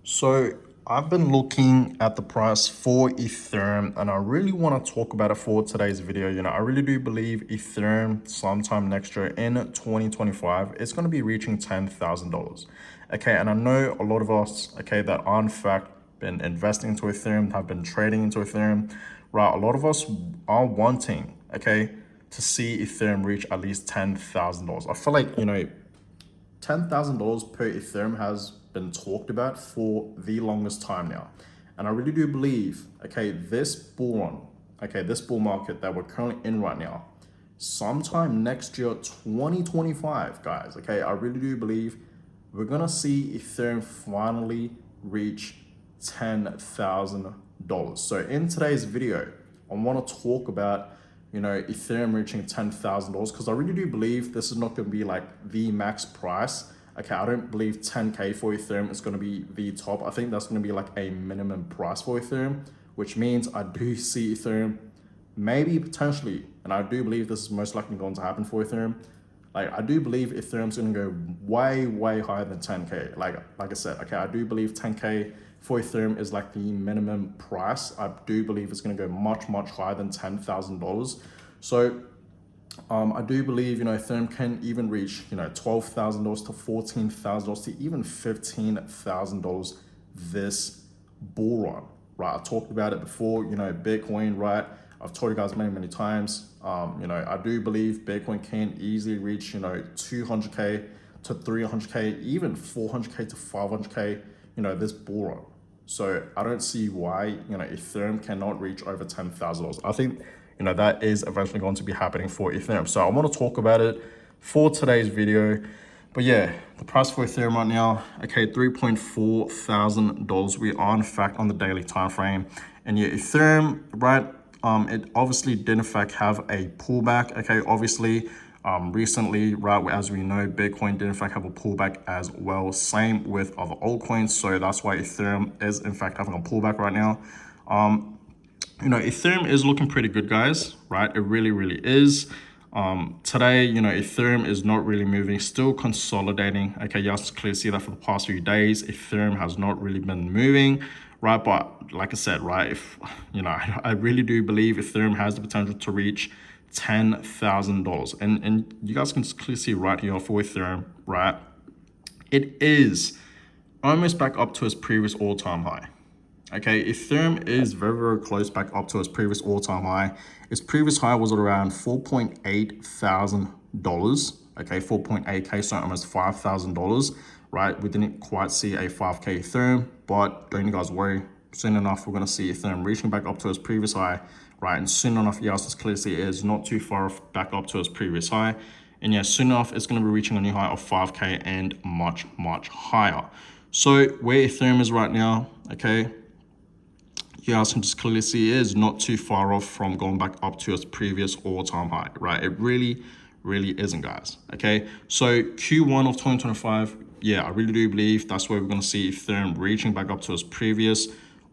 So I've been looking at the price for Ethereum and I really want to talk about it for today's video. I really do believe Ethereum sometime next year in 2025, it's going to be reaching $10,000. Okay. And I know a lot of us, okay, that are in fact been investing into Ethereum, have been trading into Ethereum, right? A lot of us are wanting, okay, to see Ethereum reach at least $10,000. I feel like, $10,000 per Ethereum has been talked about for the longest time now. And I really do believe, okay, this bull run, okay, this bull market that we're currently in right now, sometime next year, 2025, guys, okay, I really do believe we're gonna see Ethereum finally reach $10,000. So in today's video, I want to talk about Ethereum reaching $10,000 because I really do believe this is not going to be like the max price. Okay, I don't believe 10K for Ethereum is going to be the top. I think that's going to be like a minimum price for Ethereum, which means I do see Ethereum maybe potentially, and I do believe this is most likely going to happen for Ethereum. Like I do believe Ethereum's going to go way higher than 10K. Like I said, okay, I do believe 10K for Ethereum is like the minimum price. I do believe it's going to go much higher than $10,000. So I do believe Ethereum can even reach $12,000 to $14,000 to even $15,000 this bull run, right? I talked about it before. Bitcoin, right? I've told you guys many times. I do believe Bitcoin can easily reach 200K to 300K, even 400K to 500K. This bull run. So I don't see why Ethereum cannot reach over $10,000. I think that is eventually going to be happening for Ethereum. So I want to talk about it for today's video. But yeah, the price for Ethereum right now, okay, $3.4 thousand. We are in fact on the daily time frame. And yeah, Ethereum, right, it obviously did in fact have a pullback. Okay, obviously, recently, right, as we know, Bitcoin did in fact have a pullback as well. Same with other altcoins. So that's why Ethereum is in fact having a pullback right now. Ethereum is looking pretty good, guys, right? It really is. Today, Ethereum is not really moving, still consolidating. Okay, you guys can clearly see that for the past few days, Ethereum has not really been moving, right? But like I said, right, if I really do believe Ethereum has the potential to reach $10,000, and you guys can clearly see right here for Ethereum, right? It is almost back up to its previous all-time high. Okay, Ethereum is very close back up to its previous all-time high. Its previous high was at around $4.8 thousand. Okay, 4.8K, so almost $5,000, right? We didn't quite see a 5K Ethereum, but don't you guys worry. Soon enough, we're going to see Ethereum reaching back up to its previous high, right? And soon enough, yes, as clearly see it is not too far back up to its previous high. And yeah, soon enough, it's going to be reaching a new high of 5K and much higher. So where Ethereum is right now, okay, you guys can just clearly see it is not too far off from going back up to its previous all-time high, right? It really isn't, guys. Okay, so Q1 of 2025, yeah, I really do believe that's where we're going to see Ethereum reaching back up to its previous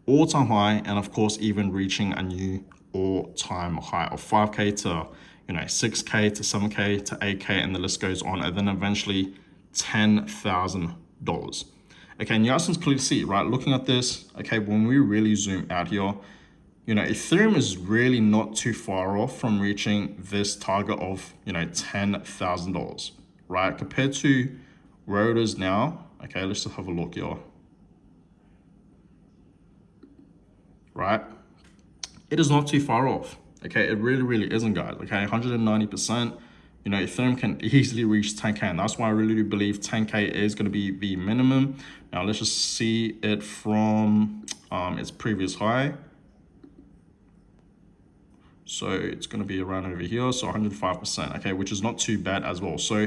all-time high, and of course even reaching a new all-time high of 5K to 6K to 7K to 8K, and the list goes on, and then eventually $10,000. Okay, and you guys can clearly see, right, looking at this, okay, when we really zoom out here, Ethereum is really not too far off from reaching this target of, $10,000, right? Compared to where it is now, okay, let's just have a look here, right? It is not too far off, okay? It really isn't, guys, okay? 190%. Ethereum can easily reach 10K, and that's why I really do believe 10K is going to be the minimum. Now let's just see it from its previous high. So it's going to be around over here, so 105%, okay, which is not too bad as well. So,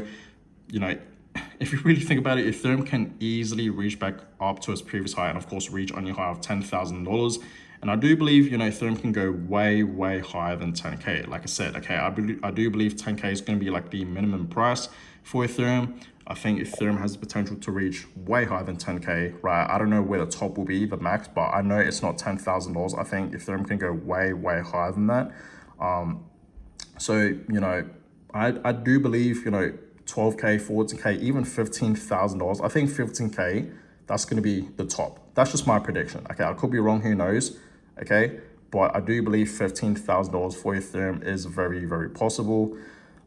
if you really think about it, Ethereum can easily reach back up to its previous high, and of course reach a new high of $10,000. And I do believe, Ethereum can go way higher than 10K. Like I said, okay, I do believe 10K is going to be like the minimum price for Ethereum. I think Ethereum has the potential to reach way higher than 10K, right? I don't know where the top will be, the max, but I know it's not $10,000. I think Ethereum can go way higher than that. So, I do believe, 12K, 14K, even $15,000. I think 15K that's going to be the top. That's just my prediction. Okay, I could be wrong, who knows? Okay, but I do believe $15,000 for Ethereum is very, very possible.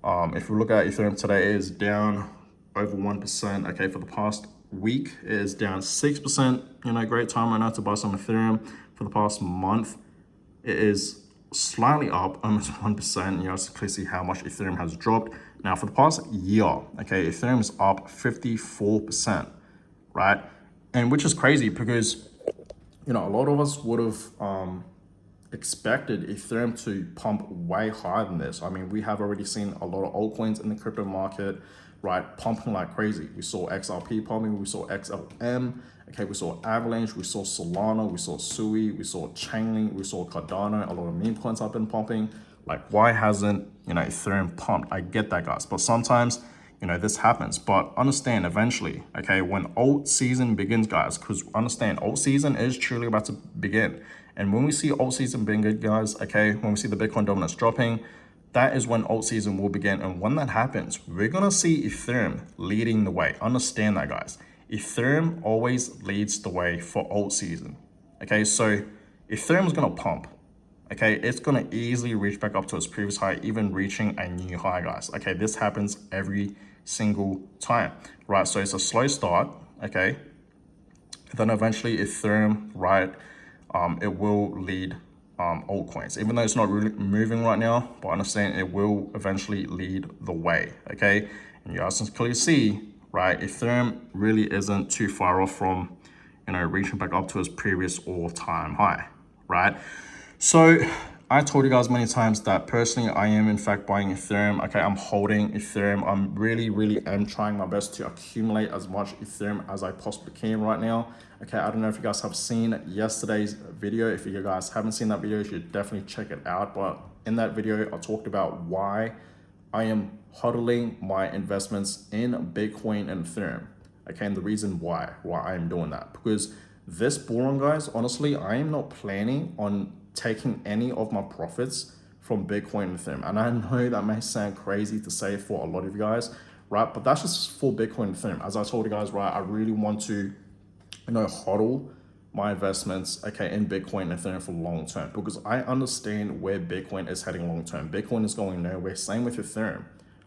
If we look at Ethereum today, it is down over 1%. Okay, for the past week, it is down 6%. You know, great time right now to buy some Ethereum. For the past month, it is slightly up, almost 1%. You guys can see how much Ethereum has dropped. Now, for the past year, okay, Ethereum is up 54%, right? And which is crazy because, you know, a lot of us would have expected Ethereum to pump way higher than this. I mean, we have already seen a lot of altcoins in the crypto market, right, pumping like crazy. We saw XRP pumping, we saw XLM, okay, we saw Avalanche, we saw Solana, we saw Sui, we saw Chainlink, we saw Cardano. A lot of meme coins have been pumping. Like, why hasn't, you know, Ethereum pumped? I get that, guys, but sometimes, you know, this happens. But understand, eventually, okay, when alt season begins, guys, because understand, alt season is truly about to begin. And when we see alt season begin, guys, okay, when we see the Bitcoin dominance dropping, that is when alt season will begin. And when that happens, we're going to see Ethereum leading the way. Understand that, guys. Ethereum always leads the way for alt season. Okay, so Ethereum is going to pump. Okay, it's going to easily reach back up to its previous high, even reaching a new high, guys. Okay, this happens every single time, right? So it's a slow start, okay? Then eventually Ethereum, right, it will lead altcoins, even though it's not really moving right now, but understand it will eventually lead the way, okay? And you guys can clearly see, right, Ethereum really isn't too far off from, you know, reaching back up to its previous all-time high, right? So I told you guys many times that personally, I am in fact buying Ethereum. Okay, I'm holding Etheream. I'm really am trying my best to accumulate as much Ethereum as I possibly can right now. Okay, I don't know if you guys have seen yesterday's video. If you guys haven't seen that video, you should definitely check it out. But in that video, I talked about why I am hodling my investments in Bitcoin and Ethereum. Okay, and the reason why I am doing that, because this bull run, guys, honestly, I am not planning on taking any of my profits from Bitcoin and Ethereum. And I know that may sound crazy to say for a lot of you guys, right? But that's just for Bitcoin and Ethereum. As I told you guys, right, I really want to, you know, hodl my investments, okay, in Bitcoin and Ethereum for long term, because I understand where Bitcoin is heading long term. Bitcoin is going nowhere. Same with Ethereum,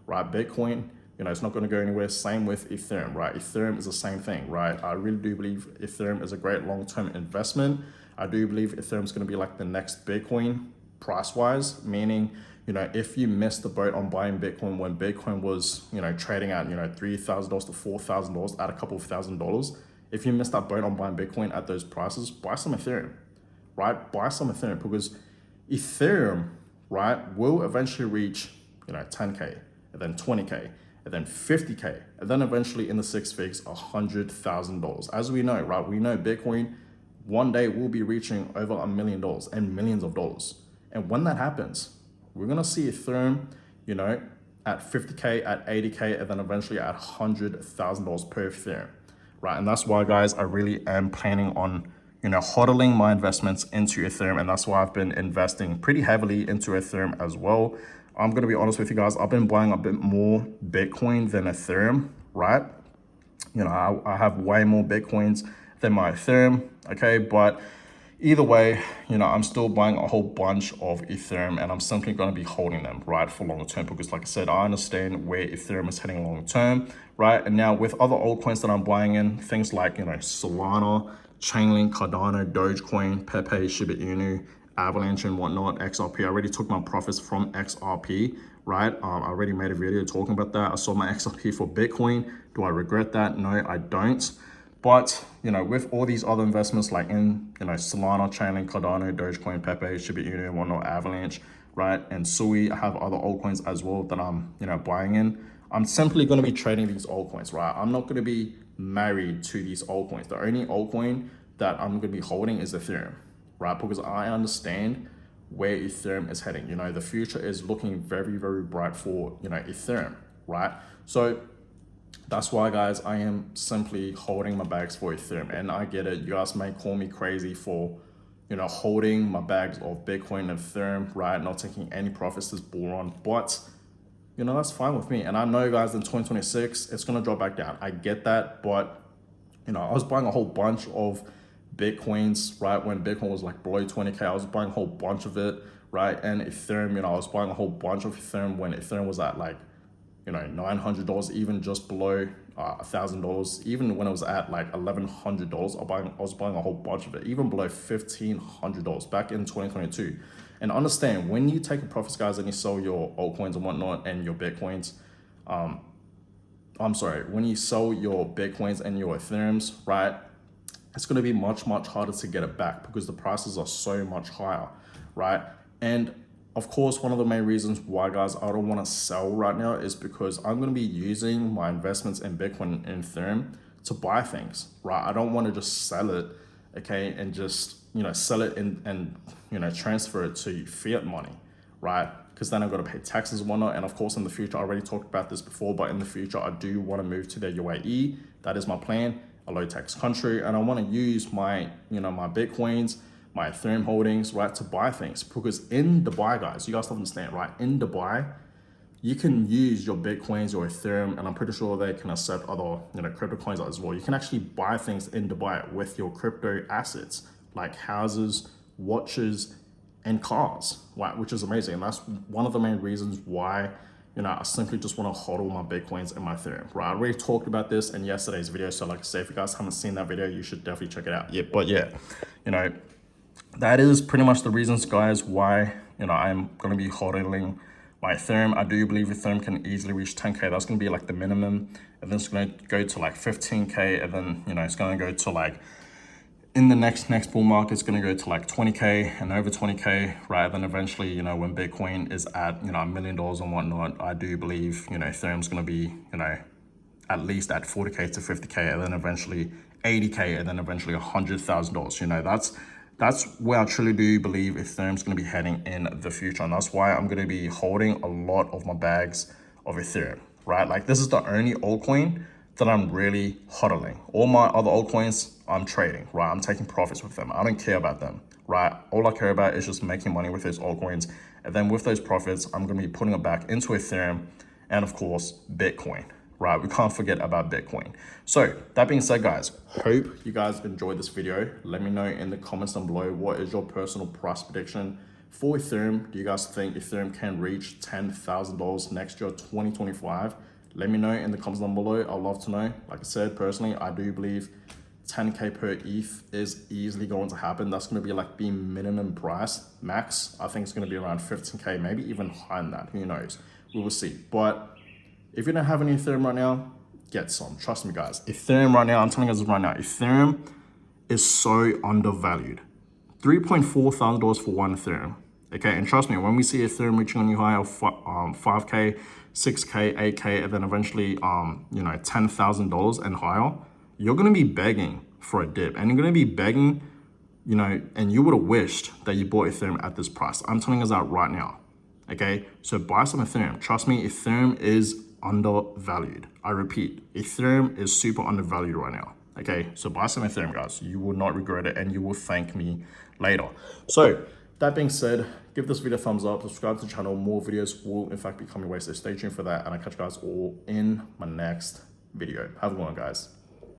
right? Bitcoin, you know, it's not going to go anywhere. Same with Ethereum, right? Ethereum is the same thing, right? I really do believe Ethereum is a great long-term investment. I do believe Ethereum is going to be like the next Bitcoin price-wise, meaning, you know, if you missed the boat on buying Bitcoin when Bitcoin was, you know, trading at, you know, $3,000 to $4,000 at a couple of $1,000s, if you missed that boat on buying Bitcoin at those prices, buy some Ethereum, right? Buy some Ethereum, because Ethereum, right, will eventually reach, you know, 10K, and then 20K, and then 50K, and then eventually in the six figures, $100,000. As we know, right, we know Bitcoin one day will be reaching over $1 million and millions of dollars. And when that happens, we're gonna see Ethereum, you know, at 50K, at 80K, and then eventually at $100,000 per Ethereum, right? And that's why, guys, I really am planning on, you know, hodling my investments into Ethereum. And that's why I've been investing pretty heavily into Ethereum as well. I'm going to be honest with you guys, I've been buying a bit more Bitcoin than Ethereum, right? You know, I have way more Bitcoins than my Ethereum, okay? But either way, you know, I'm still buying a whole bunch of Ethereum, and I'm simply going to be holding them, right, for long term, because like I said, I understand where Ethereum is heading long term, right? And now with other altcoins that I'm buying in, things like, you know, Solana, Chainlink, Cardano, Dogecoin, Pepe, Shiba Inu, Avalanche and whatnot, XRP. I already took my profits from XRP, right? I already made a video talking about that. I sold my XRP for Bitcoin. Do I regret that? No, I don't. But, you know, with all these other investments like in, you know, Solana, Chainlink, Cardano, Dogecoin, Pepe, Shiba Inu and whatnot, Avalanche, right? And Sui, I have other altcoins as well that I'm, you know, buying in. I'm simply going to be trading these altcoins, right? I'm not going to be married to these altcoins. The only altcoin that I'm going to be holding is Ethereum, right? Because I understand where Ethereum is heading. You know, the future is looking very, very bright for, you know, Ethereum, right? So that's why, guys, I am simply holding my bags for Ethereum. And I get it. You guys may call me crazy for, you know, holding my bags of Bitcoin and Ethereum, right? Not taking any profits this bull run, but you know, that's fine with me. And I know, guys, in 2026, it's going to drop back down. I get that, but You know, I was buying a whole bunch of Bitcoins, right? When Bitcoin was like below 20K, I was buying a whole bunch of it, right? And Ethereum, you know, I was buying a whole bunch of Ethereum when Ethereum was at like, you know, $900, even just below $1,000. Even when it was at like $1,100, I was buying a whole bunch of it, even below $1,500 back in 2022. And understand, when you take a profits, guys, and you sell your altcoins and whatnot and your Bitcoins, when you sell your Bitcoins and your Ethereums, right, it's going to be much harder to get it back because the prices are so much higher, right? And of course, one of the main reasons why, guys, I don't want to sell right now is because I'm going to be using my investments in Bitcoin and Ethereum to buy things, right? I don't want to just sell it, okay, and just, you know, sell it and you know, transfer it to fiat money, right? Because then I've got to pay taxes and whatnot. And of course, in the future, I already talked about this before, but in the future, I do want to move to the UAE. That is my plan, a low tax country. And I want to use my, you know, my Bitcoins, my Ethereum holdings, right, to buy things. Because in Dubai, guys, you guys don't understand, right? In Dubai, you can use your Bitcoins, your Ethereum, and I'm pretty sure they can accept other, you know, crypto coins as well. You can actually buy things in Dubai with your crypto assets, like houses, watches, and cars, right? Which is amazing. And that's one of the main reasons why, you know, I simply just want to hodl my Bitcoins and my Ethereum, right? I already talked about this in yesterday's video. So like I say, if you guys haven't seen that video, you should definitely check it out. Yeah, but yeah, you know, that is pretty much the reasons, guys, why, you know, I'm going to be hodling my Ethereum. I do believe Ethereum can easily reach 10K. That's going to be like the minimum. And then it's going to go to like 15K. And then, you know, it's going to go to like, in the next bull market, it's going to go to like 20K and over 20K, right? Then eventually, you know, when Bitcoin is at, you know, $1 million and whatnot, I do believe, you know, Ethereum's going to be, you know, at least at 40K to 50K, and then eventually 80K, and then eventually $100,000. You know, that's where I truly do believe Ethereum's going to be heading in the future. And that's why I'm going to be holding a lot of my bags of Ethereum, right? Like, this is the only altcoin that I'm really hodling. All my other altcoins, I'm trading, right? I'm taking profits with them. I don't care about them, right? All I care about is just making money with those altcoins. And then with those profits, I'm going to be putting it back into Ethereum and, of course, Bitcoin, right? We can't forget about Bitcoin. So that being said, guys, hope you guys enjoyed this video. Let me know in the comments down below, what is your personal price prediction for Ethereum? Do you guys think Ethereum can reach $10,000 next year, 2025? Let me know in the comments down below. I'd love to know. Like I said, personally, I do believe 10K per ETH is easily going to happen. That's going to be like the minimum price. Max, I think it's going to be around 15K, maybe even higher than that. Who knows? We will see. But if you don't have any Ethereum right now, get some. Trust me, guys. Ethereum right now, I'm telling you guys right now, Ethereum is so undervalued. $3.4 thousand for one Ethereum. Okay, and trust me, when we see Ethereum reaching a new high of 5K, 6K, 8K, and then eventually, you know, $10,000 and higher, you're going to be begging for a dip, and you're going to be begging, you know, and you would have wished that you bought Ethereum at this price. I'm telling you that right now. Okay, so buy some Ethereum. Trust me, Ethereum is undervalued. I repeat, Ethereum is super undervalued right now. Okay, so buy some Ethereum, guys. You will not regret it, and you will thank me later. So that being said, give this video a thumbs up, subscribe to the channel. More videos will in fact be coming away, so stay tuned for that, and I'll catch you guys all in my next video. Have a good one, guys.